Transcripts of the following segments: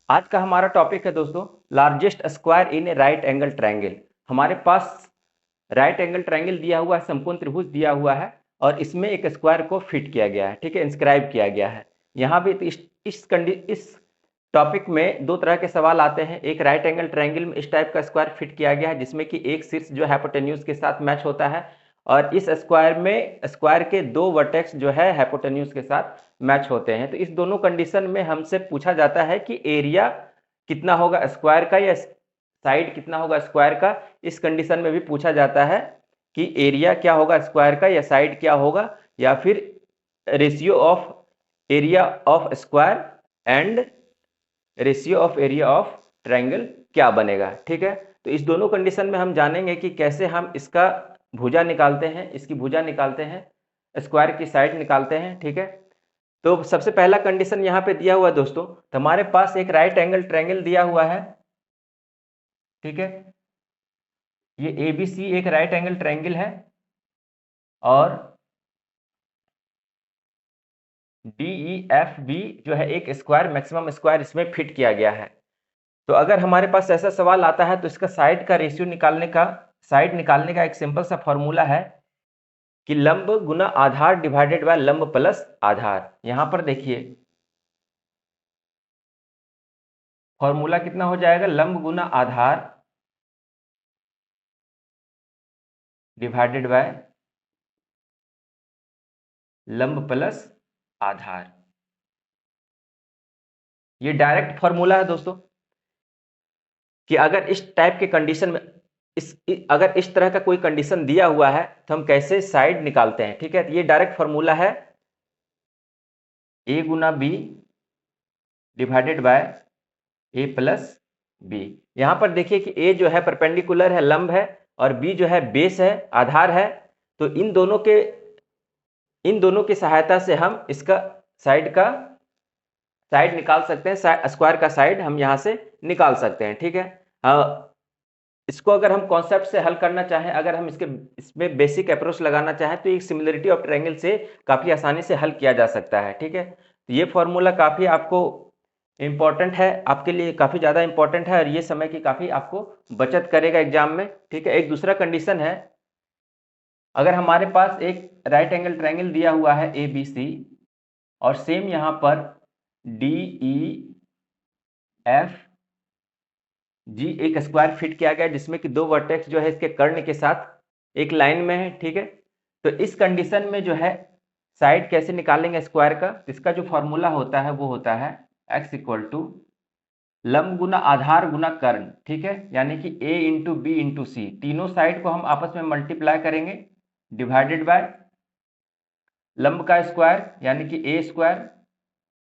आज का हमारा टॉपिक है दोस्तों लार्जेस्ट स्क्वायर इन ए राइट एंगल ट्रायंगल। हमारे पास राइट एंगल ट्रायंगल दिया हुआ है, समकोण त्रिभुज दिया हुआ है और इसमें एक स्क्वायर को फिट किया गया है, ठीक है, इंस्क्राइब किया गया है। यहाँ भी तो इस टॉपिक में दो तरह के सवाल आते हैं। एक राइट एंगल ट्रायंगल में इस टाइप का स्क्वायर फिट किया गया है जिसमें कि एक शीर्ष जो हाइपोटेन्यूज के साथ मैच होता है और इस स्क्वायर में स्क्वायर के दो वर्टेक्स जो है हाइपोटेन्यूज के साथ मैच होते हैं। तो इस दोनों कंडीशन में हमसे पूछा जाता है कि एरिया कितना होगा स्क्वायर का या साइड कितना होगा स्क्वायर का। इस कंडीशन में भी पूछा जाता है कि एरिया क्या होगा स्क्वायर का या साइड क्या होगा, या फिर ratio of area of square and ratio of area of triangle क्या बनेगा, ठीक है। तो इस दोनों कंडीशन में हम जानेंगे कि कैसे हम इसका भुजा निकालते हैं, इसकी भुजा निकालते हैं, स्क्वायर की साइड निकालते हैं, ठीक है। तो सबसे पहला कंडीशन यहाँ पे दिया हुआ है दोस्तों, तो हमारे पास एक राइट एंगल ट्रायंगल दिया हुआ है, ठीक है। ये ABC एक राइट एंगल ट्रायंगल है और DEFB जो है एक स्क्वायर मैक्सिमम स्क्वायर इसमें फिट किया गया है। तो अगर हमारे पास ऐसा सवाल आता है तो इसका साइड का रेशियो निकालने का एक सिंपल सा फॉर्मूला है कि लंब गुना आधार डिवाइडेड बाय लंब प्लस आधार। यहां पर देखिए फॉर्मूला कितना हो जाएगा, लंब गुना आधार डिवाइडेड बाय लंब प्लस आधार। ये डायरेक्ट फॉर्मूला है दोस्तों कि अगर इस टाइप के कंडीशन में अगर इस तरह का कोई कंडीशन दिया हुआ है तो हम कैसे साइड निकालते हैं, ठीक है। तो ये डायरेक्ट फॉर्मूला है A Guna B divided by A plus B। यहां पर देखिए कि A जो है परपेंडिकुलर है, लंब है, और B जो है बेस है, आधार है। तो इन दोनों की सहायता से हम इसका साइड निकाल सकते हैं, स्क्वायर का साइड हम यहां से निकाल सकते हैं, ठीक है। इसको अगर हम कॉन्सेप्ट से हल करना चाहें, अगर हम इसमें बेसिक अप्रोच लगाना चाहें तो एक सिमिलरिटी ऑफ ट्रायंगल से काफ़ी आसानी से हल किया जा सकता है, ठीक है। तो ये फॉर्मूला काफ़ी आपको इम्पोर्टेंट है, आपके लिए काफ़ी ज़्यादा इम्पोर्टेंट है और ये समय की काफ़ी आपको बचत करेगा एग्जाम में, ठीक है। एक दूसरा कंडीशन है, अगर हमारे पास एक राइट एंगल ट्रायंगल दिया हुआ है ABC और सेम यहाँ पर DEF जी एक स्क्वायर फिट किया गया जिसमें कि दो वर्टेक्स जो है इसके कर्ण के साथ एक लाइन में है, ठीक है। तो इस कंडीशन में जो है साइड कैसे निकालेंगे स्क्वायर का, इसका जो फॉर्मूला होता है वो होता है x इक्वल टू लंब गुना आधार गुना कर्ण, ठीक है, यानी कि A into B into C। तीनों साइड को हम आपस में मल्टीप्लाई करेंगे डिवाइडेड बाय लंब का स्क्वायर यानी कि A स्क्वायर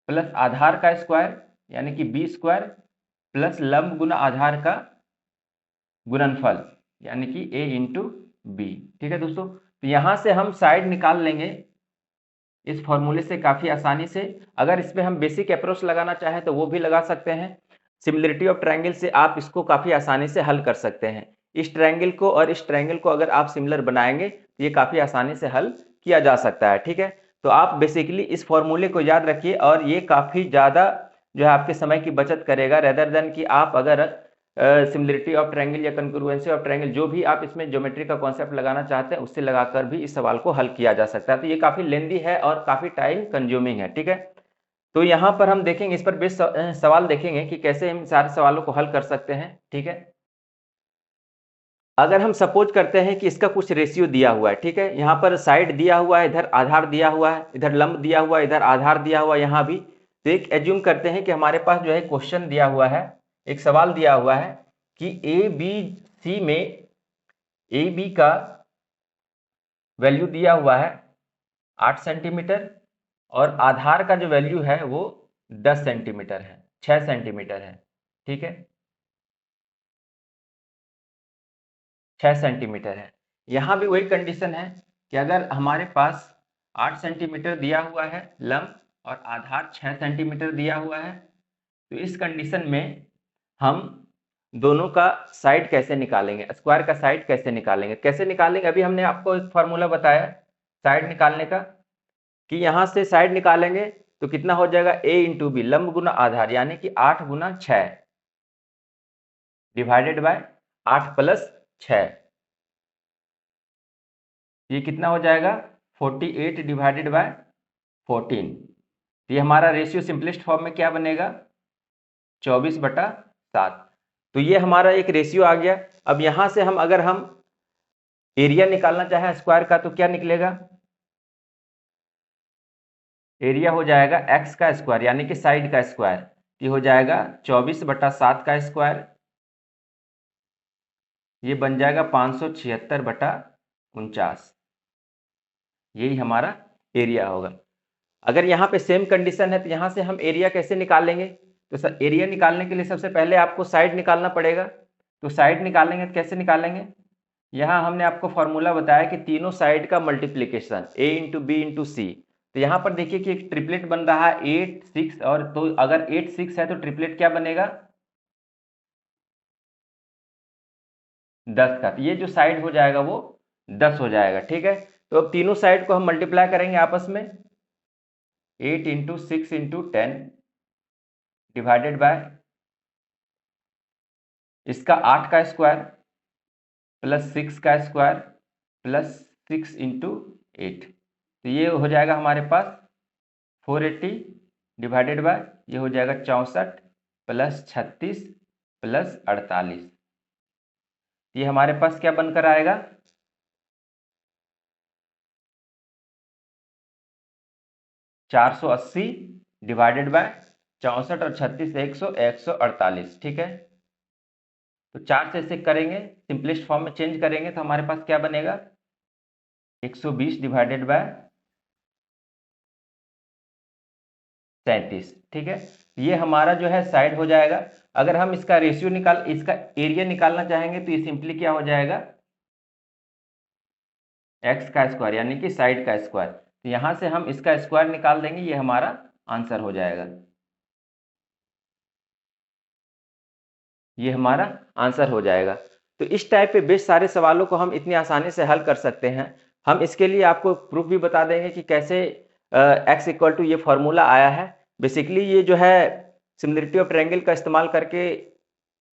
प्लस आधार का स्क्वायर यानी कि B स्क्वायर प्लस लंब गुना आधार का गुणनफल यानी कि A इंटू बी, ठीक है दोस्तों। तो यहां से हम साइड निकाल लेंगे इस फॉर्मूले से काफी आसानी से। अगर इसमें हम बेसिक अप्रोच लगाना चाहें तो वो भी लगा सकते हैं। सिमिलरिटी ऑफ ट्रायंगल से आप इसको काफी आसानी से हल कर सकते हैं। इस ट्रायंगल को और इस ट्रायंगल को अगर आप सिमिलर बनाएंगे तो ये काफी आसानी से हल किया जा सकता है, ठीक है। तो आप बेसिकली इस फॉर्मूले को याद रखिए और ये काफी ज्यादा जो है आपके समय की बचत करेगा, रेदर देन कि आप अगर सिमिलरिटी ऑफ ट्रायंगल या कंक्रुएंसी ऑफ ट्रायंगल जो भी आप इसमें ज्योमेट्री का कॉन्सेप्ट लगाना चाहते हैं उससे लगाकर भी इस सवाल को हल किया जा सकता है। तो ये काफी लेंदी है और काफी टाइम कंज्यूमिंग है, ठीक है। तो यहाँ पर हम देखेंगे, इस पर बेस सवाल देखेंगे कि कैसे हम सारे सवालों को हल कर सकते हैं, ठीक है। अगर हम सपोज करते हैं कि इसका कुछ रेशियो दिया हुआ है, ठीक है, यहाँ पर साइड दिया हुआ है, इधर आधार दिया हुआ है, इधर लंब दिया हुआ है, इधर आधार दिया हुआ है, यहाँ भी। तो एक एज्यूम करते हैं कि हमारे पास जो है क्वेश्चन दिया हुआ है, एक सवाल दिया हुआ है कि ABC में AB का वैल्यू दिया हुआ है 8 सेंटीमीटर और आधार का जो वैल्यू है वो 10 सेंटीमीटर है, 6 सेंटीमीटर है, ठीक है, 6 सेंटीमीटर है। यहाँ भी वही कंडीशन है कि अगर हमारे पास 8 सेंटीमीटर दिया हुआ है लंब और आधार 6 सेंटीमीटर दिया हुआ है, तो इस कंडीशन में हम दोनों का साइड कैसे निकालेंगे, स्क्वायर का साइड कैसे निकालेंगे। अभी हमने आपको एक फॉर्मूला बताया साइड निकालने का कि यहाँ से साइड निकालेंगे तो कितना हो जाएगा a इंटू बी, लंब गुना आधार, यानी कि 8 गुना 6 डिवाइडेड बाय 8 प्लस 6, ये कितना हो जाएगा 48 डिवाइडेड बाय 14। ये हमारा रेशियो सिंपलेस्ट फॉर्म में क्या बनेगा 24/7। तो ये हमारा एक रेशियो आ गया। अब यहां से हम अगर हम एरिया निकालना चाहे स्क्वायर का तो क्या निकलेगा, एरिया हो जाएगा x का स्क्वायर यानी कि साइड का स्क्वायर, ये हो जाएगा 24/7 का स्क्वायर, ये बन जाएगा 576/49, यही हमारा एरिया होगा। अगर यहाँ पे सेम कंडीशन है तो यहाँ से हम एरिया कैसे निकालेंगे, तो सर एरिया निकालने के लिए सबसे पहले आपको साइड निकालना पड़ेगा। तो साइड निकालेंगे तो कैसे निकालेंगे, यहाँ हमने आपको फॉर्मूला बताया कि तीनों साइड का multiplication a into B into C. तो यहाँ पर देखिए कि एक ट्रिपलेट बन रहा है 8 6, और तो अगर 8 6 है तो ट्रिपलेट क्या बनेगा 10 का, तो ये जो साइड हो जाएगा वो 10 हो जाएगा। ठीक है, तो अब तीनों साइड को हम मल्टीप्लाई करेंगे आपस में, 8 इंटू 6 इंटू 10 डिवाइडेड बाय इसका 8 का स्क्वायर प्लस 6 का स्क्वायर प्लस 6 इंटू 8, तो ये हो जाएगा हमारे पास 480 डिवाइडेड बाय ये हो जाएगा 64 प्लस 36 प्लस 48, ये हमारे पास क्या बनकर आएगा 480 डिवाइडेड बाय 64 और 36 148। ठीक है, तो 4 से इसे करेंगे सिंपलेस्ट फॉर्म में चेंज करेंगे तो हमारे पास क्या बनेगा 120 डिवाइडेड बाय 37। ठीक है, ये हमारा जो है साइड हो जाएगा। अगर हम इसका रेशियो इसका एरिया निकालना चाहेंगे तो ये सिंपली क्या हो जाएगा x का स्क्वायर यानी कि साइड का स्क्वायर, तो यहां से हम इसका स्क्वायर निकाल देंगे, ये हमारा आंसर हो जाएगा, ये हमारा आंसर हो जाएगा। तो इस टाइप पे बेस्ट सारे सवालों को हम इतनी आसानी से हल कर सकते हैं। हम इसके लिए आपको प्रूफ भी बता देंगे कि कैसे x इक्वल टू ये फॉर्मूला आया है। बेसिकली ये जो है सिमिलरिटी ऑफ ट्रायंगल का इस्तेमाल करके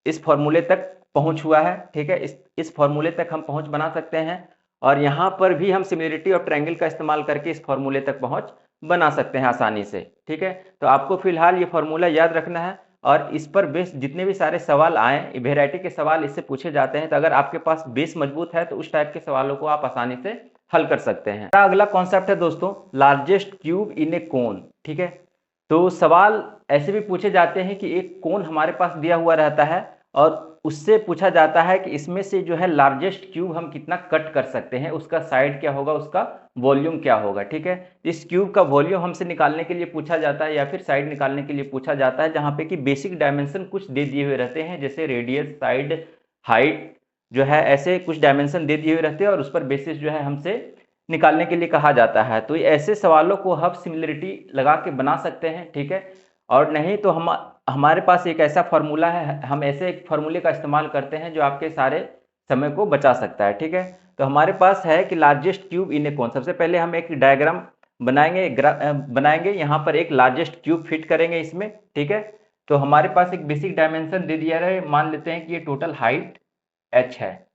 इस फॉर्मूले तक पहुंच हुआ है। ठीक है, इस फॉर्मूले तक हम पहुंच बना सकते हैं, और यहाँ पर भी हम सिमिलरिटी ऑफ ट्रायंगल का इस्तेमाल करके इस फॉर्मूले तक पहुंच बना सकते हैं आसानी से। ठीक है, तो आपको फिलहाल ये फॉर्मूला याद रखना है, और इस पर बेस जितने भी सारे सवाल आए, वेराइटी के सवाल इससे पूछे जाते हैं, तो अगर आपके पास बेस मजबूत है तो उस टाइप के सवालों को आप आसानी से हल कर सकते हैं। अगला कॉन्सेप्ट है दोस्तों लार्जेस्ट क्यूब इन ए कोन। ठीक है, तो सवाल ऐसे भी पूछे जाते हैं कि एक कोन हमारे पास दिया हुआ रहता है और उससे पूछा जाता है कि इसमें से जो है लार्जेस्ट क्यूब हम कितना कट कर सकते हैं, उसका साइड क्या होगा, उसका वॉल्यूम क्या होगा। ठीक है, इस क्यूब का वॉल्यूम हमसे निकालने के लिए पूछा जाता है या फिर साइड निकालने के लिए पूछा जाता है, जहां पे कि बेसिक डायमेंशन कुछ दे दिए हुए रहते हैं, जैसे रेडियस, साइड, हाइट जो है, ऐसे कुछ डायमेंशन दे दिए हुए रहते हैं और उस पर बेसिस जो है हमसे निकालने के लिए कहा जाता है। तो ऐसे सवालों को हम सिमिलरिटी लगा के बना सकते हैं। ठीक है, और नहीं तो हमारे पास एक ऐसा फॉर्मूला है, हम ऐसे एक फॉर्मूले का इस्तेमाल करते हैं जो आपके सारे समय को बचा सकता है। ठीक है, तो हमारे पास है कि लार्जेस्ट क्यूब इन ए कोन। सबसे पहले हम एक डायग्राम बनाएंगे यहाँ पर एक लार्जेस्ट क्यूब फिट करेंगे इसमें। ठीक है, तो हमारे पास एक बेसिक डायमेंशन दे दिया है, मान लेते हैं कि ये टोटल हाइट h है,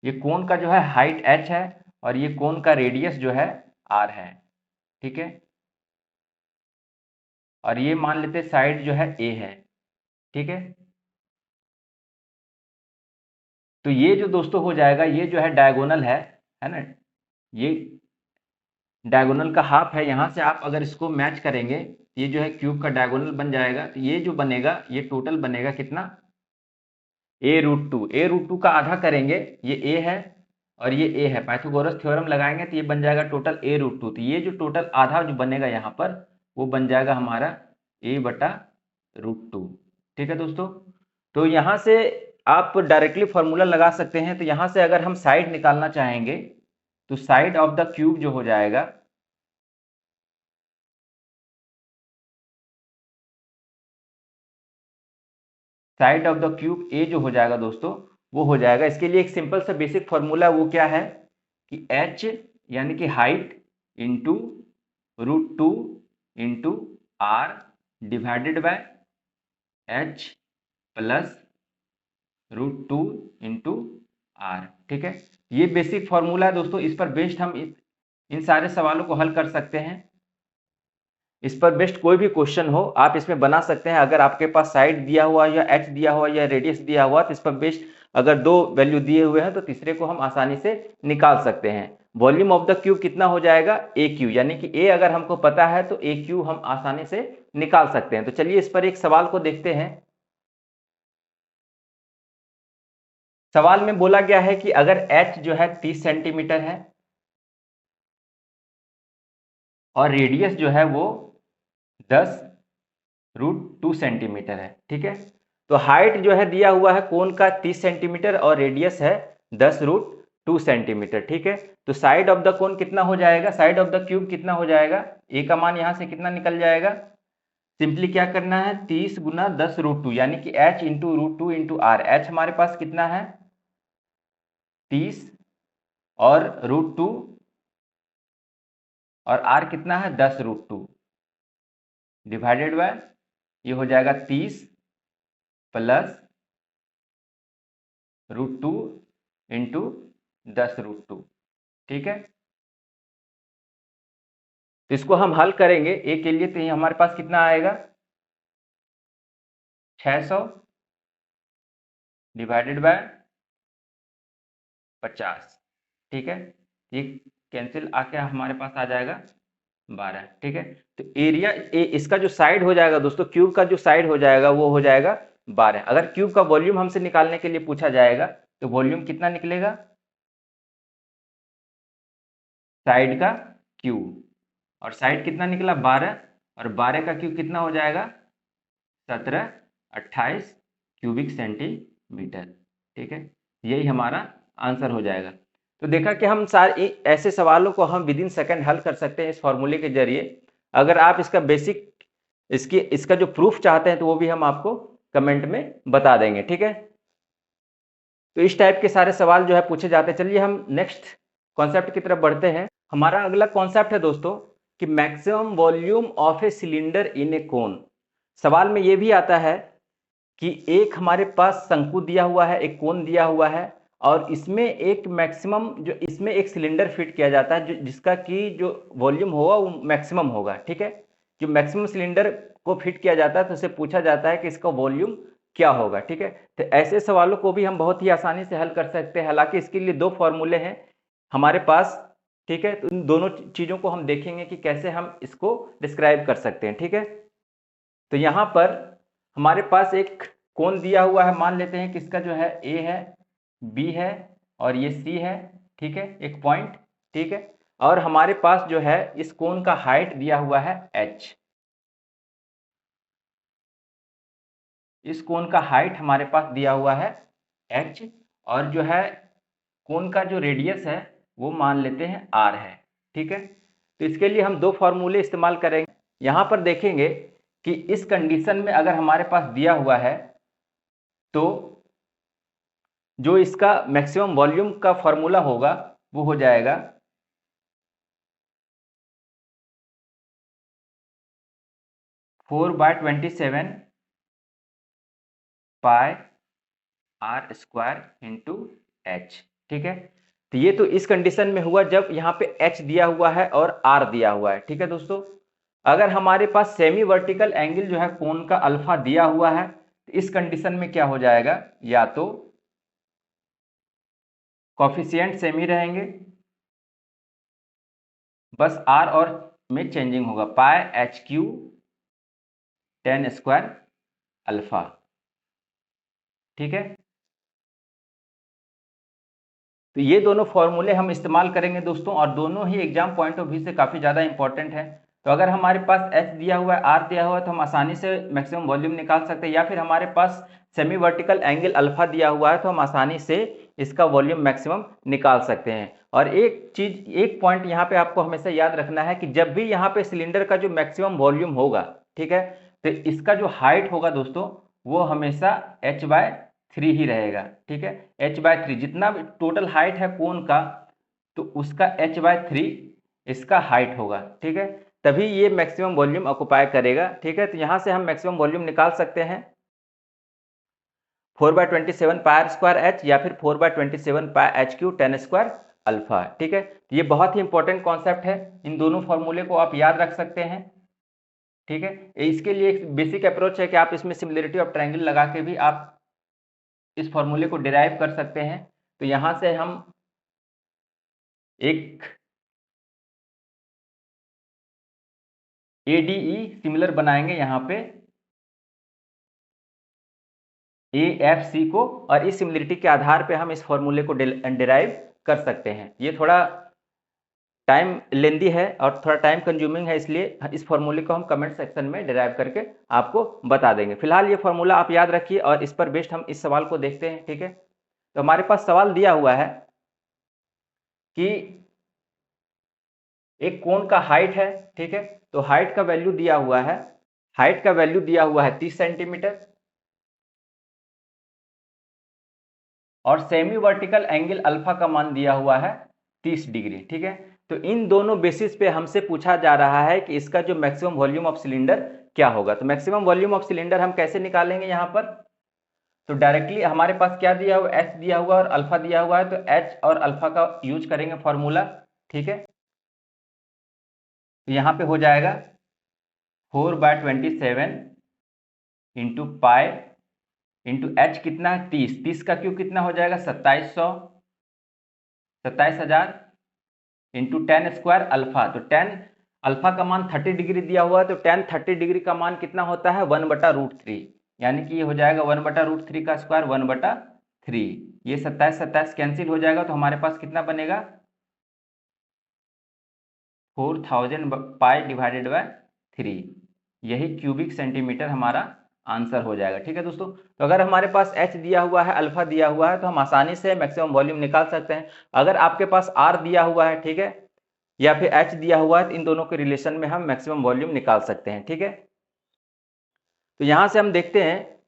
ये कोन का जो है हाइट h है और ये कोन का रेडियस जो है r है। ठीक है, और ये मान लेते साइड जो है a है। ठीक है, तो ये जो दोस्तों हो जाएगा, ये जो है डायगोनल है ना, ये डायगोनल का हाफ है। यहां से आप अगर इसको मैच करेंगे, ये जो है क्यूब का डायगोनल बन जाएगा, तो ये जो बनेगा ये टोटल बनेगा कितना a√2। a√2 का आधा करेंगे, ये a है और ये a है, पाइथागोरस थ्योरम लगाएंगे तो ये बन जाएगा टोटल a√2। तो ये जो टोटल आधा जो बनेगा यहाँ पर वो बन जाएगा हमारा a/√2। ठीक है दोस्तों, तो यहाँ से आप डायरेक्टली फॉर्मूला लगा सकते हैं। तो यहाँ से अगर हम साइड निकालना चाहेंगे तो साइड ऑफ द क्यूब जो हो जाएगा, side of the cube a जो हो जाएगा दोस्तों, वो हो जाएगा, इसके लिए एक सिंपल सा बेसिक फॉर्मूला, वो क्या है कि h यानी कि height into √2 into R divided by H plus √2 into R. ठीक है, ये बेसिक फॉर्मूला है दोस्तों। इस पर बेस्ड हम इन सारे सवालों को हल कर सकते हैं। इस पर बेस्ड कोई भी क्वेश्चन हो आप इसमें बना सकते हैं। अगर आपके पास साइड दिया हुआ या एच दिया हुआ या रेडियस दिया हुआ, तो इस पर बेस्ड अगर दो वैल्यू दिए हुए हैं तो तीसरे को हम आसानी से निकाल सकते हैं। वॉल्यूम ऑफ द क्यूब कितना हो जाएगा, ए क्यू, यानी कि ए अगर हमको पता है तो ए क्यू हम आसानी से निकाल सकते हैं। तो चलिए इस पर एक सवाल को देखते हैं। सवाल में बोला गया है कि अगर h जो है 30 सेंटीमीटर है और रेडियस जो है वो 10√2 सेंटीमीटर है। ठीक है, तो हाइट जो है दिया हुआ है कोन का 30 सेंटीमीटर और रेडियस है 10√2 सेंटीमीटर। ठीक है, तो साइड ऑफ द कोन कितना हो जाएगा, साइड ऑफ द क्यूब कितना हो जाएगा, ए का मान यहां से कितना निकल जाएगा। सिंपली क्या करना है, 30 गुना 10√2 यानी कि h into √2 into r. H हमारे पास कितना है 30 और √2 और आर कितना है 10√2 डिवाइडेड बाय, ये हो जाएगा 30 प्लस √2 इंटू 10√2। ठीक है, तो इसको हम हल करेंगे ए के लिए, तो ये हमारे पास कितना आएगा 600 डिवाइडेड बाय 50। ठीक है, ये कैंसिल आके हमारे पास आ जाएगा 12। ठीक है, तो एरिया इसका जो साइड हो जाएगा दोस्तों, क्यूब का जो साइड हो जाएगा वो हो जाएगा 12। अगर क्यूब का वॉल्यूम हमसे निकालने के लिए पूछा जाएगा तो वॉल्यूम कितना निकलेगा, साइड का क्यूब, और साइड कितना निकला 12, और 12 का क्यूब कितना हो जाएगा 1728 क्यूबिक सेंटीमीटर। ठीक है, यही हमारा आंसर हो जाएगा। तो देखा कि हम सारे ऐसे सवालों को हम विद इन सेकेंड हल कर सकते हैं इस फॉर्मूले के जरिए। अगर आप इसका बेसिक इसका जो प्रूफ चाहते हैं तो वो भी हम आपको कमेंट में बता देंगे। ठीक है, तो इस टाइप के सारे सवाल जो है पूछे जाते हैं। चलिए हम नेक्स्ट कॉन्सेप्ट की तरफ बढ़ते हैं। हमारा अगला कॉन्सेप्ट है दोस्तों कि maximum volume of a cylinder in a cone. सवाल में ये भी आता है कि एक हमारे पास शंकु दिया हुआ है, एक कोन दिया हुआ है, और इसमें एक मैक्सिमम जो इसमें एक सिलेंडर फिट किया जाता है जिसका कि जो वॉल्यूम होगा वो मैक्सिमम होगा। ठीक है, जो मैक्सिमम सिलेंडर को फिट किया जाता है तो उससे पूछा जाता है कि इसका वॉल्यूम क्या होगा। ठीक है, तो ऐसे सवालों को भी हम बहुत ही आसानी से हल कर सकते हैं। हालांकि इसके लिए दो फॉर्मूले हैं हमारे पास। ठीक है, तो इन दोनों चीज़ों को हम देखेंगे कि कैसे हम इसको डिस्क्राइब कर सकते हैं। ठीक है, तो यहाँ पर हमारे पास एक कोण दिया हुआ है, मान लेते हैं कि इसका जो है ए है, बी है और ये सी है। ठीक है, एक पॉइंट। ठीक है, और हमारे पास जो है इस कोण का हाइट दिया हुआ है एच। इस कोण का हाइट हमारे पास दिया हुआ है एच, और जो है कोण का जो रेडियस है वो मान लेते हैं आर है। ठीक है, तो इसके लिए हम दो फॉर्मूले इस्तेमाल करेंगे। यहाँ पर देखेंगे कि इस कंडीशन में अगर हमारे पास दिया हुआ है तो जो इसका मैक्सिमम वॉल्यूम का फॉर्मूला होगा वो हो जाएगा 4/27 पाई आर स्क्वायर इंटू एच। ठीक है, तो ये तो इस कंडीशन में हुआ जब यहाँ पे एच दिया हुआ है और आर दिया हुआ है। ठीक है दोस्तों, अगर हमारे पास सेमी वर्टिकल एंगल जो है कोण का अल्फा दिया हुआ है तो इस कंडीशन में क्या हो जाएगा, या तो कॉफिशिएंट सेमी रहेंगे, बस आर और में चेंजिंग होगा, pi H Q tan square alpha. ठीक है, तो ये दोनों फॉर्मूले हम इस्तेमाल करेंगे दोस्तों, और दोनों ही एग्जाम पॉइंट ऑफ व्यू से काफ़ी ज़्यादा इंपॉर्टेंट है। तो अगर हमारे पास एच दिया हुआ है, आर दिया हुआ है, तो हम आसानी से मैक्सिमम वॉल्यूम निकाल सकते हैं, या फिर हमारे पास सेमी वर्टिकल एंगल अल्फा दिया हुआ है तो हम आसानी से इसका वॉल्यूम मैक्सिमम निकाल सकते हैं। और एक चीज, एक पॉइंट यहाँ पे आपको हमेशा याद रखना है कि जब भी यहाँ पे सिलेंडर का जो मैक्सिमम वॉल्यूम होगा, ठीक है, तो इसका जो हाइट होगा दोस्तों वो हमेशा h/3 ही रहेगा। ठीक है, h/3 जितना भी टोटल हाइट है कोन का, तो उसका h/3 इसका हाइट होगा, ठीक है, तभी ये मैक्सिमम वॉल्यूम ऑक्युपाई करेगा, ठीक है। तो यहाँ से हम मैक्सिमम वॉल्यूम निकाल सकते हैं 4/27 पाई स्क्वायर एच या फिर 4/27 पाई एच क्यू 10 स्क्वायर अल्फा, ठीक है। ये बहुत ही इंपॉर्टेंट कॉन्सेप्ट है, इन दोनों फॉर्मूले को आप याद रख सकते हैं, ठीक है। इसके लिए एक बेसिक अप्रोच है कि आप इसमें सिमिलरिटी ऑफ ट्रायंगल लगा के भी आप इस फॉर्मूले को डिराइव कर सकते हैं। तो यहां से हम एक ADE सिमिलर बनाएंगे यहाँ पे AFC को, और इस सिमिलरिटी के आधार पे हम इस फॉर्मूले को डिराइव कर सकते हैं। ये थोड़ा टाइम लेंदी है और थोड़ा टाइम कंज्यूमिंग है, इसलिए इस फॉर्मूले को हम कमेंट सेक्शन में डिराइव करके आपको बता देंगे। फिलहाल ये फॉर्मूला आप याद रखिए और इस पर बेस्ड हम इस सवाल को देखते हैं, ठीक है। तो हमारे पास सवाल दिया हुआ है कि एक कोण का हाइट है, ठीक है। तो हाइट का वैल्यू दिया हुआ है, हाइट का वैल्यू दिया हुआ है 30 सेंटीमीटर और सेमी वर्टिकल एंगल अल्फा का मान दिया हुआ है 30 डिग्री, ठीक है। तो इन दोनों बेसिस पे हमसे पूछा जा रहा है कि इसका जो मैक्सिमम वॉल्यूम ऑफ सिलेंडर क्या होगा। तो मैक्सिमम वॉल्यूम ऑफ सिलेंडर हम कैसे निकालेंगे यहाँ पर, तो डायरेक्टली हमारे पास क्या दिया हुआ, एच दिया हुआ और अल्फा दिया हुआ है, तो एच और अल्फा का यूज करेंगे फॉर्मूला, ठीक है। तो यहाँ पे हो जाएगा 4/27 इंटू पाई इंटू एच कितना है 30, 30 का क्यूब कितना हो जाएगा 27,000 इंटू 10 स्क्वायर अल्फा। तो 10 अल्फा का मान 30 डिग्री दिया हुआ है, तो 10 30 डिग्री का मान कितना होता है 1/√3, यानी कि ये हो जाएगा 1/√3 का स्क्वायर 1/3। ये 27 कैंसिल हो जाएगा, तो हमारे पास कितना बनेगा 4000 पाई डिवाइडेड बाय 3, यही क्यूबिक सेंटीमीटर हमारा आंसर हो जाएगा, ठीक है दोस्तों। तो अगर हमारे पास एच दिया हुआ है, अल्फा दिया हुआ है, तो हम आसानी से मैक्सिमम वॉल्यूम निकाल सकते हैं। अगर आपके पास आर दिया हुआ है, ठीक है, या फिर एच दिया हुआ है, तो इन दोनों के रिलेशन में हम मैक्सिमम वॉल्यूम निकाल सकते हैं, ठीक है। तो यहां से हम देखते हैं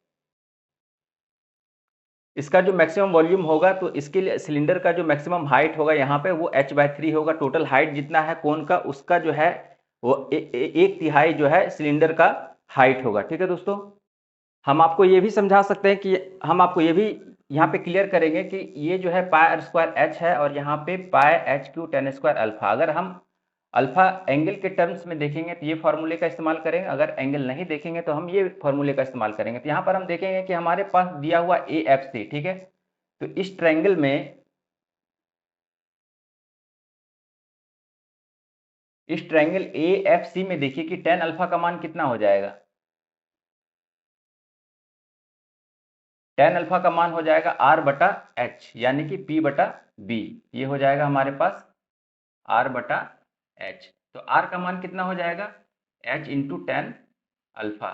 इसका जो मैक्सिमम वॉल्यूम होगा, तो इसके लिए सिलेंडर का जो मैक्सिमम हाइट होगा यहाँ पे वो h/3 होगा। टोटल हाइट जितना है कोन का, उसका जो है वो 1/3 जो है सिलेंडर का हाइट होगा, ठीक है दोस्तों। हम आपको ये भी समझा सकते हैं कि हम आपको ये भी यहाँ पे क्लियर करेंगे कि ये जो है पाई r² h है और यहाँ पे पाई h³ 10 स्क्वायर अल्फा। अगर हम अल्फा एंगल के टर्म्स में देखेंगे तो ये फॉर्मूले का इस्तेमाल करेंगे, अगर एंगल नहीं देखेंगे तो हम ये फॉर्मूले का इस्तेमाल करेंगे। तो यहाँ पर हम देखेंगे कि हमारे पास दिया हुआ AFC, ठीक है। तो इस ट्रायंगल में, इस ट्रायंगल AFC में देखिए कि 10 अल्फा का मान कितना हो जाएगा, 10 अल्फा का मान हो जाएगा R/H, यानी कि P/B। ये हो जाएगा हमारे पास R/H। तो R का मान कितना हो जाएगा H इंटू 10 अल्फा,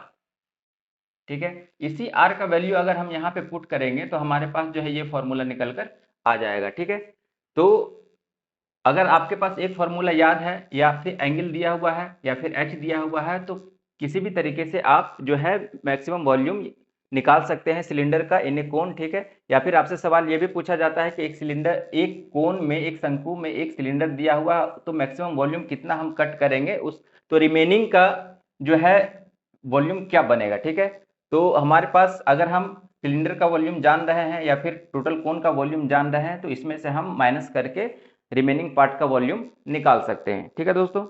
ठीक है। इसी R का वैल्यू अगर हम यहाँ पे पुट करेंगे तो हमारे पास जो है ये फॉर्मूला निकल कर आ जाएगा, ठीक है। तो अगर आपके पास एक फॉर्मूला याद है या फिर एंगल दिया हुआ है या फिर H दिया हुआ है, तो किसी भी तरीके से आप जो है मैक्सिमम वॉल्यूम निकाल सकते हैं सिलेंडर का इन ए कोन, ठीक है। या फिर आपसे सवाल ये भी पूछा जाता है कि एक सिलेंडर, एक कोन में, एक शंकु में एक सिलेंडर दिया हुआ, तो मैक्सिमम वॉल्यूम कितना हम कट करेंगे उस, तो रिमेनिंग का जो है वॉल्यूम क्या बनेगा, ठीक है। तो हमारे पास अगर हम सिलेंडर का वॉल्यूम जान रहे हैं या फिर टोटल कोन का वॉल्यूम जान रहे हैं, तो इसमें से हम माइनस करके रिमेनिंग पार्ट का वॉल्यूम निकाल सकते हैं, ठीक है दोस्तों।